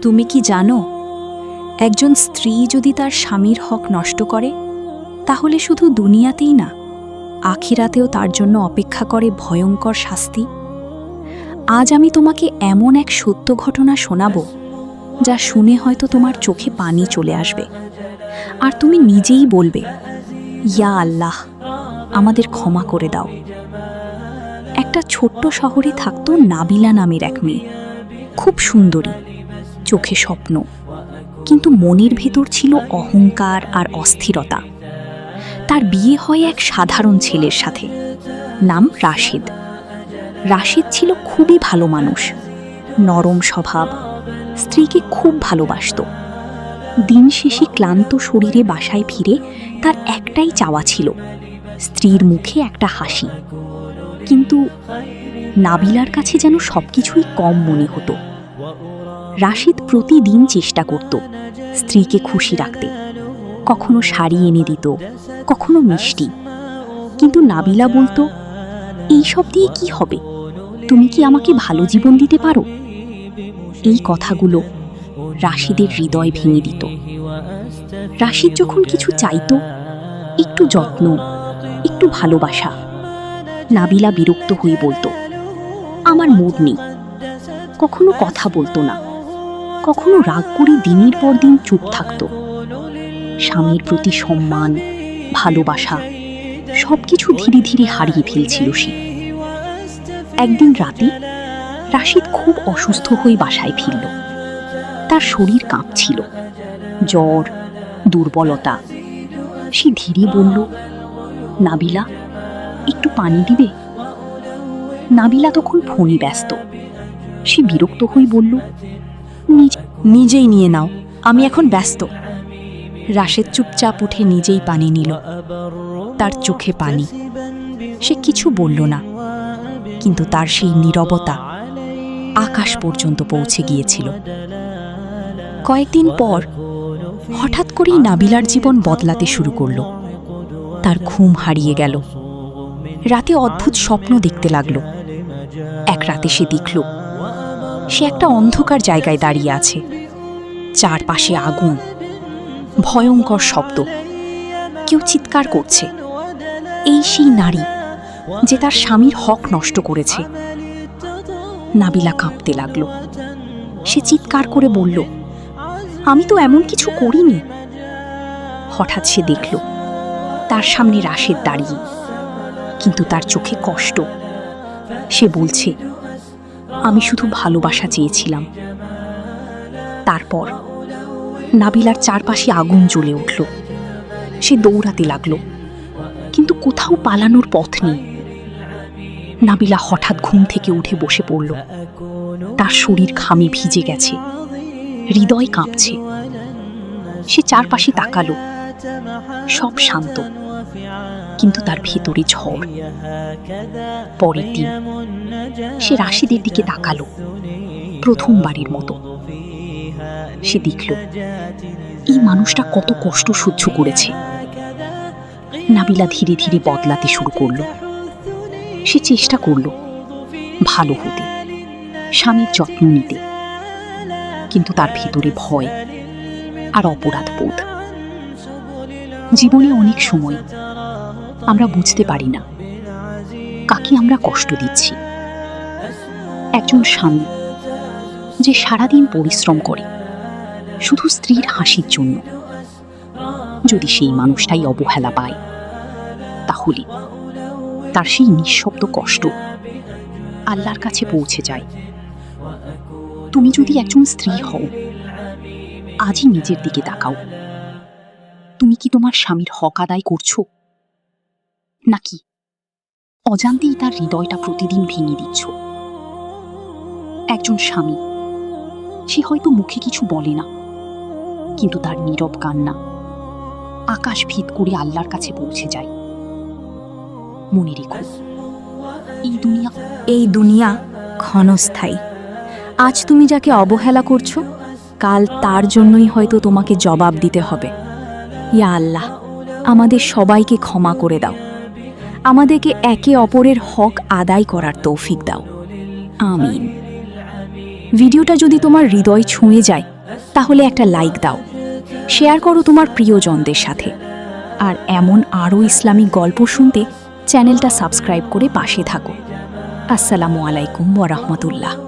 তুমি কি জানো, একজন স্ত্রী যদি তার স্বামীর হক নষ্ট করে, তাহলে শুধু দুনিয়াতেই না, আখিরাতেও তার জন্য অপেক্ষা করে ভয়ঙ্কর শাস্তি। আজ আমি তোমাকে এমন এক সত্য ঘটনা শোনাব, যা শুনে হয়তো তোমার চোখে পানি চলে আসবে, আর তুমি নিজেই বলবে, ইয়া আল্লাহ, আমাদের ক্ষমা করে দাও। একটা ছোট্ট শহরে থাকতো নাবিলা নামের এক মেয়ে, খুব সুন্দরী, চোখে স্বপ্ন, কিন্তু মনের ভেতর ছিল অহংকার আর অস্থিরতা। তার বিয়ে হয় এক সাধারণ ছেলের সাথে, নাম রাশিদ। রাশিদ ছিল খুবই ভালো মানুষ, নরম স্বভাব, স্ত্রীকে খুব ভালোবাসত। দিন শেষে ক্লান্ত শরীরে বাসায় ফিরে তার একটাই চাওয়া ছিল, স্ত্রীর মুখে একটা হাসি। কিন্তু নাবিলার কাছে যেন সবকিছুই কম মনে হতো। রাশিদ প্রতিদিন চেষ্টা করত স্ত্রীকে খুশি রাখতে, কখনো শাড়ি এনে দিত, কখনো মিষ্টি। কিন্তু নাবিলা বলতো, এইসব দিয়ে কি হবে? তুমি কি আমাকে ভালো জীবন দিতে পারো? এই কথাগুলো রাশিদের হৃদয় ভেঙে দিত। রাশিদ যখন কিছু চাইতো, একটু যত্ন, একটু ভালোবাসা, নাবিলা বিরক্ত হয়ে বলতো, আমার মুড নেই। কখনো কথা বলতো না, কখনো রাগ করে দিনের পর দিন চুপ থাকত। স্বামীর প্রতি সম্মান, ভালোবাসা সবকিছু ধীরে ধীরে হারিয়ে ফেলছিল সে। একদিন রাতে রাশিদ খুব অসুস্থ হয়ে বাসায় ফিরল। তার শরীর কাঁপছিল, জ্বর, দুর্বলতা। সে ধীরে বলল, নাবিলা, একটু পানি দিবে? নাবিলা তখন ফোনে ব্যস্ত। সে বিরক্ত হয়ে বলল, নিজেই নিয়ে নাও, আমি এখন ব্যস্ত। রাশেদ চুপচাপ উঠে নিজেই পানি নিল। তার চোখে পানি। সে কিছু বলল না, কিন্তু তার সেই নীরবতা আকাশ পর্যন্ত পৌঁছে গিয়েছিল। কয়েকদিন পর হঠাৎ করেই নাবিলার জীবন বদলাতে শুরু করল। তার ঘুম হারিয়ে গেল। রাতে অদ্ভুত স্বপ্ন দেখতে লাগলো। এক রাতে সে দেখল, সে একটা অন্ধকার জায়গায় দাঁড়িয়ে আছে। চারপাশে আগুন, ভয়ঙ্কর শব্দ, কেউ চিৎকার করছে। এই সেই নারী যে তার স্বামীর হক নষ্ট করেছে। নাবিলা কাঁপতে লাগল। সে চিৎকার করে বলল, আমি তো এমন কিছু করিনি। হঠাৎ সে দেখল তার সামনে রাশেদ দাঁড়িয়ে, কিন্তু তার চোখে কষ্ট। সে বলছে, আমি শুধু ভালোবাসা চেয়েছিলাম। তারপর নাবিলার চারপাশে আগুন জ্বলে উঠল। সে দৌড়াতে লাগল, কিন্তু কোথাও পালানোর পথ নেই। নাবিলা হঠাৎ ঘুম থেকে উঠে বসে পড়ল। তার শরীর ঘামে ভিজে গেছে, হৃদয় কাঁপছে। সে চারপাশে তাকালো, সব শান্ত, কিন্তু তার ভেতরে ঝড়। পরের দিন সে রাশিদের দিকে তাকালো, প্রথমবারের মতো। সে দেখল এই মানুষটা কত কষ্ট সহ্য করেছে। নাবিলা ধীরে ধীরে বদলাতে শুরু করল। সে চেষ্টা করল ভালো হতে, স্বামীর যত্ন নিতে, কিন্তু তার ভেতরে ভয় আর অপরাধ বোধ। জীবনে অনেক সময় আমরা বুঝতে পারি না কাকে আমরা কষ্ট দিচ্ছি। একজন স্বামী যে সারাদিন পরিশ্রম করে শুধু স্ত্রীর হাসির জন্য, যদি সেই মানুষটাই অবহেলা পায়, তাহলে তার সেই নিঃশব্দ কষ্ট আল্লাহর কাছে পৌঁছে যায়। তুমি যদি একজন স্ত্রী হও, আজই নিজের দিকে তাকাও। তুমি কি তোমার স্বামীর হক আদায় করছো, নাকি অজান্তেই তার হৃদয়টা প্রতিদিন ভেঙে দিচ্ছ? একজন স্বামী, সে হয়তো মুখে কিছু বলে না, কিন্তু তার নীরব কান্না আকাশ ভেদ করে আল্লাহর কাছে পৌঁছে যায়। মনে রেখো, এই দুনিয়া ক্ষণস্থায়ী। আজ তুমি যাকে অবহেলা করছো, কাল তার জন্যই হয়তো তোমাকে জবাব দিতে হবে। ইয়া আল্লাহ, আমাদের সবাইকে ক্ষমা করে দাও। আমাদেরকে একে অপরের হক আদায় করার তৌফিক দাও। আমিন। ভিডিওটা যদি তোমার হৃদয় ছুঁয়ে যায় তাহলে একটা লাইক দাও, শেয়ার করো তোমার প্রিয়জনদের সাথে। আর এমন আরও ইসলামিক গল্প শুনতে চ্যানেলটা সাবস্ক্রাইব করে পাশে থাকো। আসসালামু আলাইকুম ওয়া রাহমাতুল্লাহ।